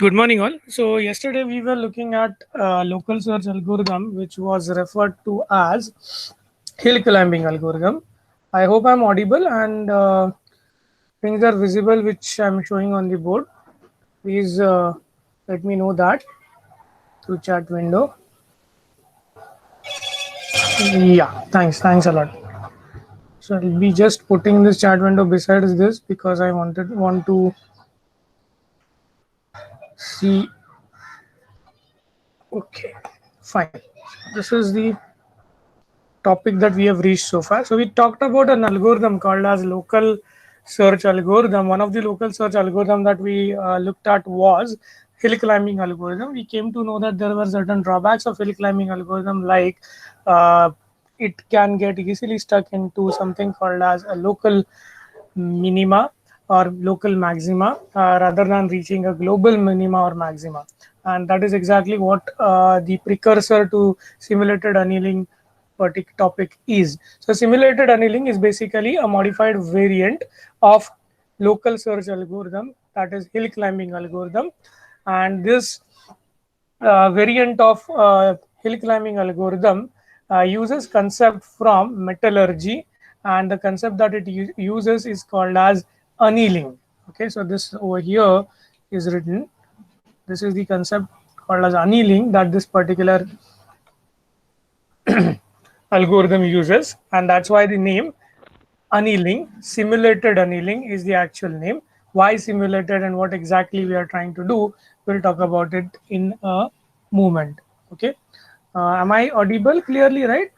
Good morning, all. So, yesterday we were looking at local search algorithm, which was referred to as hill climbing algorithm. I hope I'm audible and things are visible, which I'm showing on the board. Please let me know that through chat window. Yeah, thanks a lot. So I'll be just putting this chat window besides this because I want to see. Okay, fine. This is the topic that we have reached so far. So we talked about an algorithm called as local search algorithm. One of the local search algorithm that we looked at was hill climbing algorithm. We came to know that there were certain drawbacks of hill climbing algorithm, like uh, it can get easily stuck into something called as a local minima or local maxima rather than reaching a global minima or maxima. And that is exactly what the precursor to simulated annealing topic is. So simulated annealing is basically a modified variant of local search algorithm, that is hill climbing algorithm. And this variant of hill climbing algorithm uses concept from metallurgy, and the concept that it uses is called as annealing. Okay, so this over here is written. This is the concept called as annealing that this particular algorithm uses, and that's why the name annealing, simulated annealing, is the actual name. Why simulated and what exactly we are trying to do, we'll talk about it in a moment. Okay, am I audible clearly, right?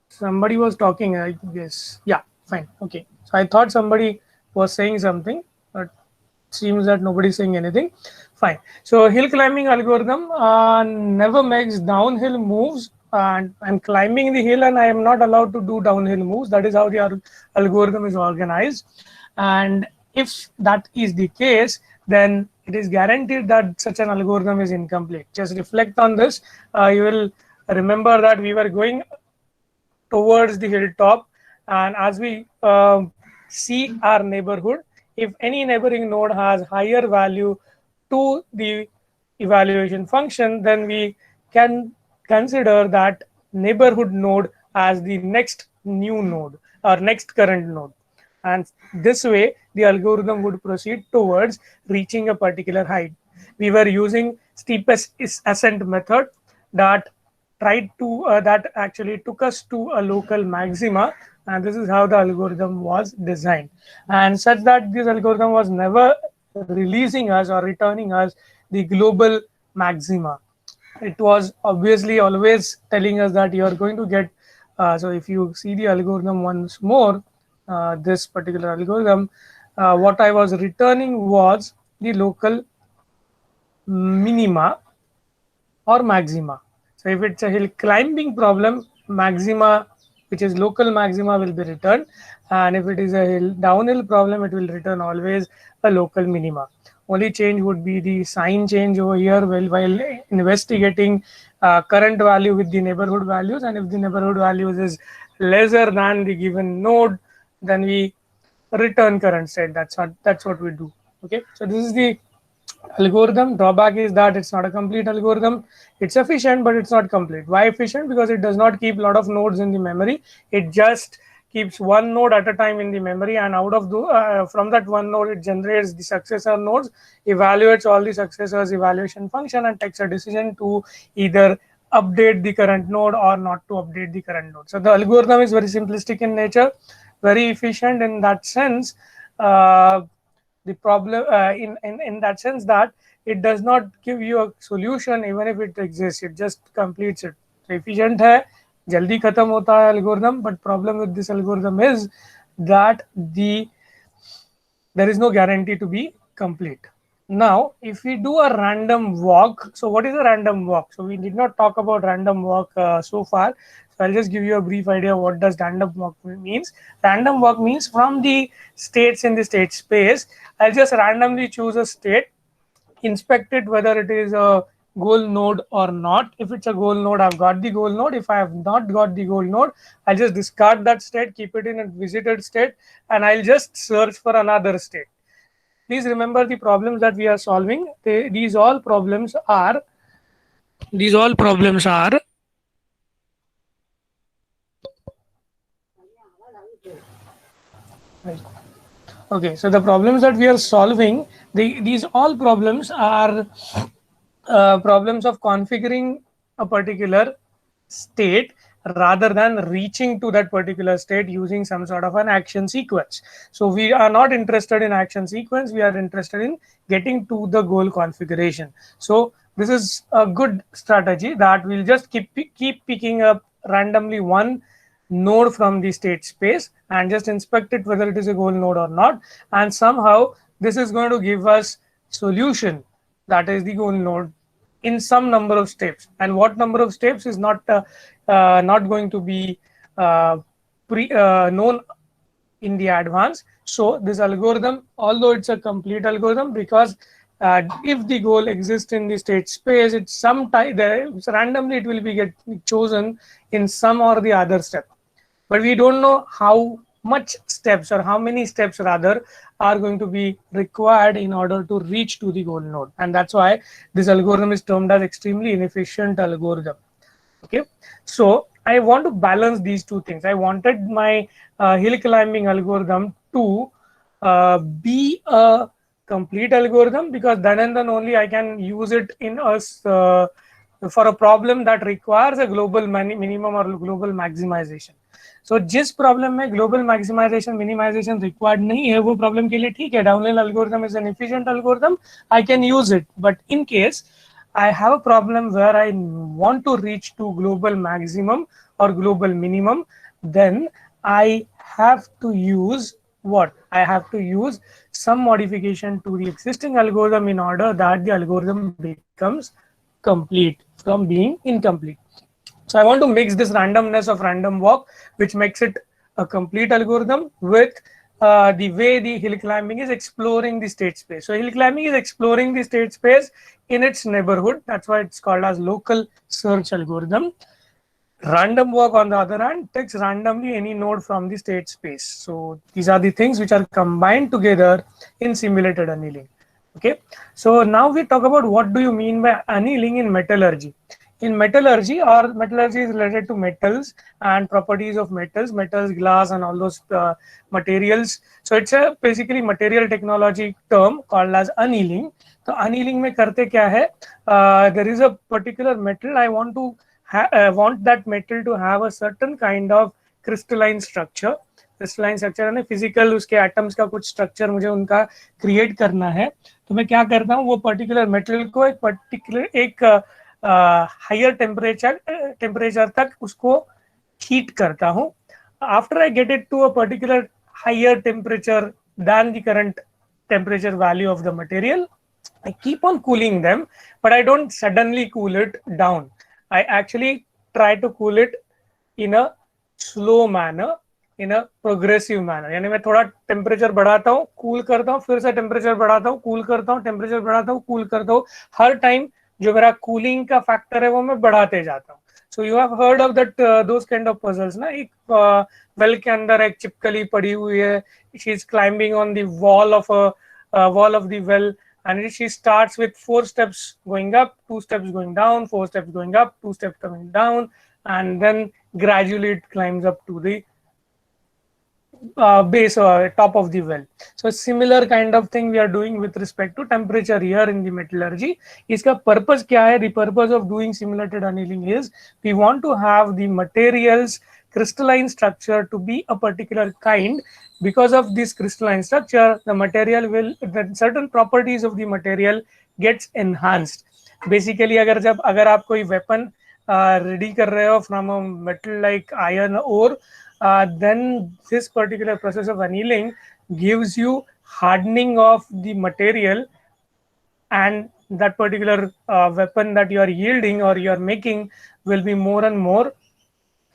Somebody was talking, I guess. Yeah, fine. Okay, so I thought somebody was saying something, but seems that nobody's saying anything. Fine. So hill climbing algorithm never makes downhill moves, and I'm climbing the hill and I am not allowed to do downhill moves. That is how the algorithm is organized. And if that is the case, then it is guaranteed that such an algorithm is incomplete. Just reflect on this. You will remember that we were going towards the hilltop, and as we see our neighborhood, if any neighboring node has higher value to the evaluation function, then we can consider that neighborhood node as the next new node or next current node, and this way the algorithm would proceed towards reaching a particular height. We were using steepest ascent method that tried to that actually took us to a local maxima, and this is how the algorithm was designed, and such that this algorithm was never releasing us or returning us the global maxima. It was obviously always telling us that you are going to get so if you see the algorithm once more, this particular algorithm, what I was returning was the local minima or maxima. So if it's a hill climbing problem, maxima, which is local maxima, will be returned, and if it is a hill downhill problem, it will return always a local minima. Only change would be the sign change over here while investigating current value with the neighborhood values, and if the neighborhood values is lesser than the given node, then we return current state. That's what we do. Okay, so this is the algorithm. Drawback is that it's not a complete algorithm. It's efficient, but it's not complete. Why efficient? Because it does not keep a lot of nodes in the memory. It just keeps one node at a time in the memory, and out of the from that one node it generates the successor nodes, evaluates all the successors evaluation function, and takes a decision to either update the current node or not to update the current node. So the algorithm is very simplistic in nature, very efficient in that sense. The problem in that sense that it does not give you a solution even if it exists. It just completes it. So efficient है, जल्दी खत्म होता है algorithm, but problem with this algorithm is that there is no guarantee to be complete. Now, if we do a random walk, so what is a random walk? So we did not talk about random walk so far. So I'll just give you a brief idea what does random walk means. Random walk means from the states in the state space, I'll just randomly choose a state, inspect it whether it is a goal node or not. If it's a goal node, I've got the goal node. If I have not got the goal node, I'll just discard that state, keep it in a visited state, and I'll just search for another state. please remember the problems that we are solving. These all problems are okay. So the problems that we are solving, these all problems are problems of configuring a particular state rather than reaching to that particular state using some sort of an action sequence. So we are not interested in action sequence, we are interested in getting to the goal configuration. So this is a good strategy that we'll just keep picking up randomly one node from the state space and just inspect it whether it is a goal node or not, and somehow this is going to give us solution that is the goal node in some number of steps. And what number of steps is not going to be known in the advance. So this algorithm, although it's a complete algorithm, because if the goal exists in the state space, it's randomly it will be get chosen in some or the other step, but we don't know how much steps or how many steps rather are going to be required in order to reach to the goal node, and that's why this algorithm is termed as extremely inefficient algorithm. Okay, so I want to balance these two things. I wanted my hill climbing algorithm to be a complete algorithm, because then and then only I can use it in for a problem that requires a global minimum or global maximization. So जिस problem में global maximisation minimisation required नहीं है, वो problem के लिए ठीक है, downhill algorithm is an efficient algorithm, I can use it. But in case I have a problem where I want to reach to global maximum or global minimum, then I have to use what? I have to use some modification to the existing algorithm in order that the algorithm becomes complete from being incomplete. So I want to mix this randomness of random walk, which makes it a complete algorithm, with the way the hill climbing is exploring the state space. So hill climbing is exploring the state space in its neighborhood. That's why it's called as local search algorithm. Random walk, on the other hand, takes randomly any node from the state space. So these are the things which are combined together in simulated annealing. Okay, so now we talk about what do you mean by annealing in metallurgy. In metallurgy, or metallurgy is related to metals and properties of metals, glass and all those materials. So it's a basically material technology term called as annealing. So annealing में करते क्या है? There is a particular metal, I want to want that metal to have a certain kind of crystalline structure. Crystalline structure है ना, physical उसके atoms का कुछ structure मुझे उनका क्रिएट करना है. तो मैं क्या करता हूँ, वो पर्टिकुलर मेटल को एक हायर टेम्परेचर तक उसको हीट करता हूँ. After I get it to a particular higher temperature than the current temperature value of the material, I keep on cooling them, but I don't suddenly cool it down. I actually try to cool it in a slow manner, in a progressive manner. यानी मैं थोड़ा temperature बढ़ाता हूँ, cool करता हूँ, फिर से temperature बढ़ाता हूँ, कूल करता हूँ, टेम्परेचर बढ़ाता हूँ, कूल करता हूँ. हर टाइम जो मेरा कूलिंग का फैक्टर है वो मैं बढ़ाते जाता हूँ. So you have heard of that those kind of puzzles ना. एक वेल के अंदर एक चिपकली पड़ी हुई है, she is climbing on the wall of the well, and she starts with 4 steps going up, 2 steps going down, 4 steps going up, 2 steps coming down, and then gradually it climbs up to the base or top of the well. So similar kind of thing we are doing with respect to temperature here in the metallurgy. Iska purpose kya hai? The purpose of doing simulated annealing is we want to have the materials crystalline structure to be a particular kind. Because of this crystalline structure, the material will, the certain properties of the material gets enhanced. Basically अगर आप कोई weapon ready कर रहे हो from a metal like iron ore, then this particular process of annealing gives you hardening of the material, and that particular weapon that you are yielding or you are making will be more and more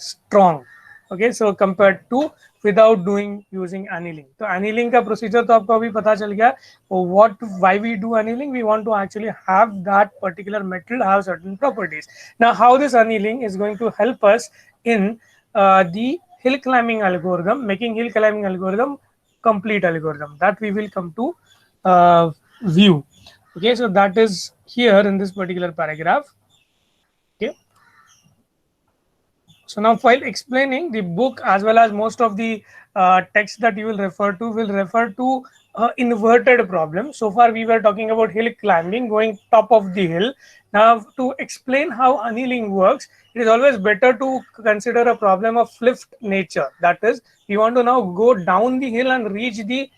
strong. Okay, so compared to without using annealing. So annealing का procedure तो आपको अभी पता चल गया. Why we do annealing? We want to actually have that particular metal have certain properties. Now how this annealing is going to help us in the hill climbing algorithm, making hill climbing algorithm complete algorithm, that we will come to view. Okay, so that is here in this particular paragraph. Okay, so now while explaining the book, as well as most of the text that you will refer to inverted problem. So far we were talking about hill climbing, going top of the hill. Now to explain how annealing works, it is always better to consider a problem of flipped nature. That is, we want to now go down the hill and reach the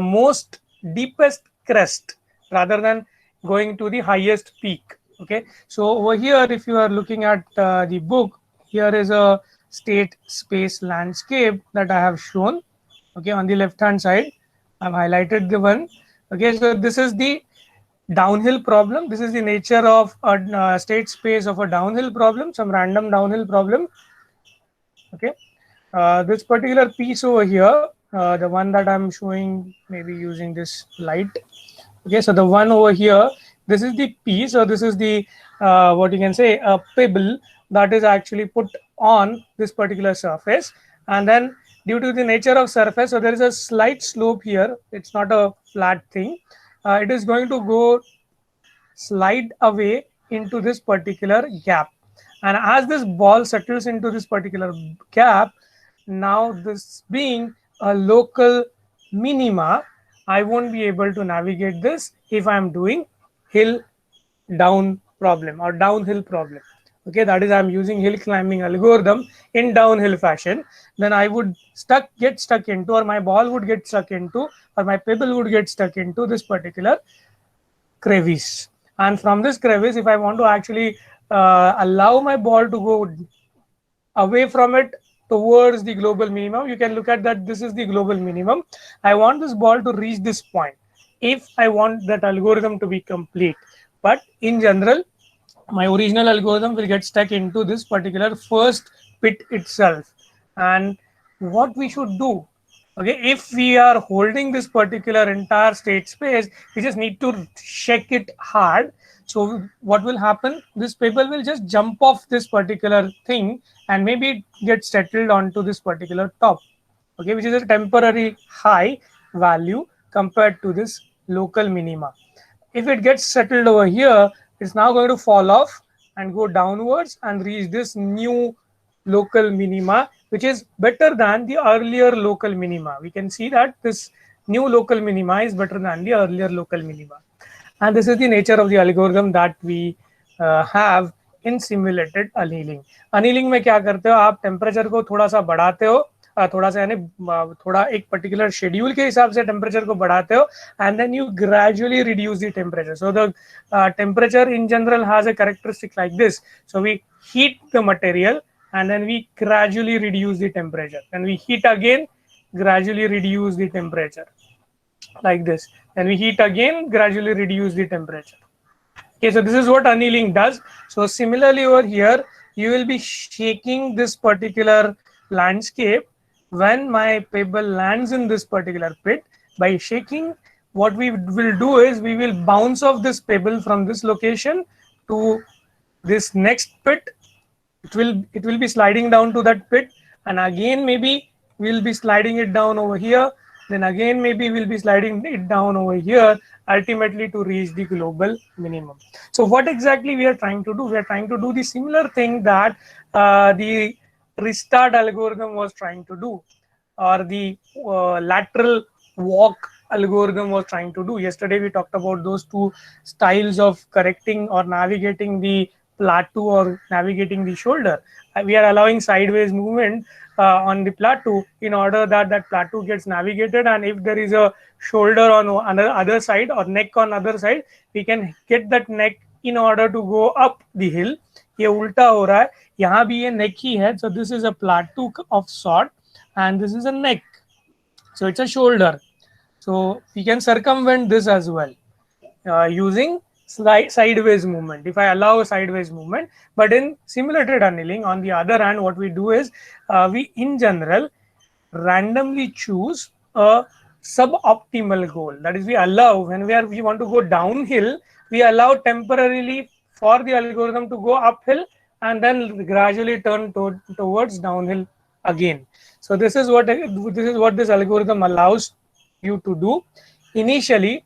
most deepest crest rather than going to the highest peak. Okay, so over here, if you are looking at the book, here is a state space landscape that I have shown. Okay, on the left hand side I've highlighted the one. Okay, so this is the downhill problem. This is the nature of a state space of a downhill problem, some random downhill problem. Okay, this particular piece over here, the one that I'm showing, maybe using this light. Okay, so the one over here, this is the piece, or this is the what you can say, a pebble that is actually put on this particular surface. And then due to the nature of surface, so there is a slight slope here, it's not a flat thing. It is going to go slide away into this particular gap, and as this ball settles into this particular gap, now this being a local minima, I won't be able to navigate this if I'm doing hill down problem or downhill problem. Okay, that is, I'm using hill climbing algorithm in downhill fashion. Then I would get stuck into, or my ball would get stuck into, or my pebble would get stuck into this particular crevice. And from this crevice, if I want to actually allow my ball to go away from it towards the global minimum, you can look at that. This is the global minimum. I want this ball to reach this point if I want that algorithm to be complete. But in general, my original algorithm will get stuck into this particular first pit itself. And what we should do, okay, if we are holding this particular entire state space, we just need to shake it hard. So what will happen, this pebble will just jump off this particular thing and maybe get settled onto this particular top, okay, which is a temporary high value compared to this local minima. If it gets settled over here, it's now going to fall off and go downwards and reach this new local minima, which is better than the earlier local minima. We can see that this new local minima is better than the earlier local minima. And this is the nature of the algorithm that we have in simulated annealing. Annealing में क्या करते हो, आप temperature को थोड़ा सा बढ़ाते हो, थोड़ा सा यानी थोड़ा एक पर्टिकुलर शेड्यूल के हिसाब से टेम्परेचर को बढ़ाते हो, and then you gradually reduce the temperature. So the temperature in general has a characteristic like this. So we heat the material and then we gradually reduce the temperature, and we heat again, gradually reduce the temperature like this. Then we heat again, gradually reduce the temperature. Okay, so this is what annealing does. So similarly over here, you will be shaking this particular landscape when my pebble lands in this particular pit. By shaking, what we will do is we will bounce off this pebble from this location to this next pit. It will be sliding down to that pit, and again maybe we'll be sliding it down over here. Then again maybe we'll be sliding it down over here, ultimately to reach the global minimum. So what exactly we are trying to do? We are trying to do the similar thing that the restart algorithm was trying to do, or the lateral walk algorithm was trying to do. Yesterday we talked about those two styles of correcting or navigating the plateau or navigating the shoulder. We are allowing sideways movement on the plateau in order that that plateau gets navigated, and if there is a shoulder on other side or neck on other side, we can get that neck in order to go up the hill. ये उल्टा हो रहा है, यहाँ भी ये neck ही है, so this is a plateau of sort, and this is a neck, so it's a shoulder. So we can circumvent this as well using sideways movement, if I allow a sideways movement. But in simulated annealing, on the other hand, what we do is we in general randomly choose a suboptimal goal. That is, we allow, when we want to go downhill, we allow temporarily for the algorithm to go uphill and then gradually turn towards downhill again. So this is what this algorithm allows you to do. initially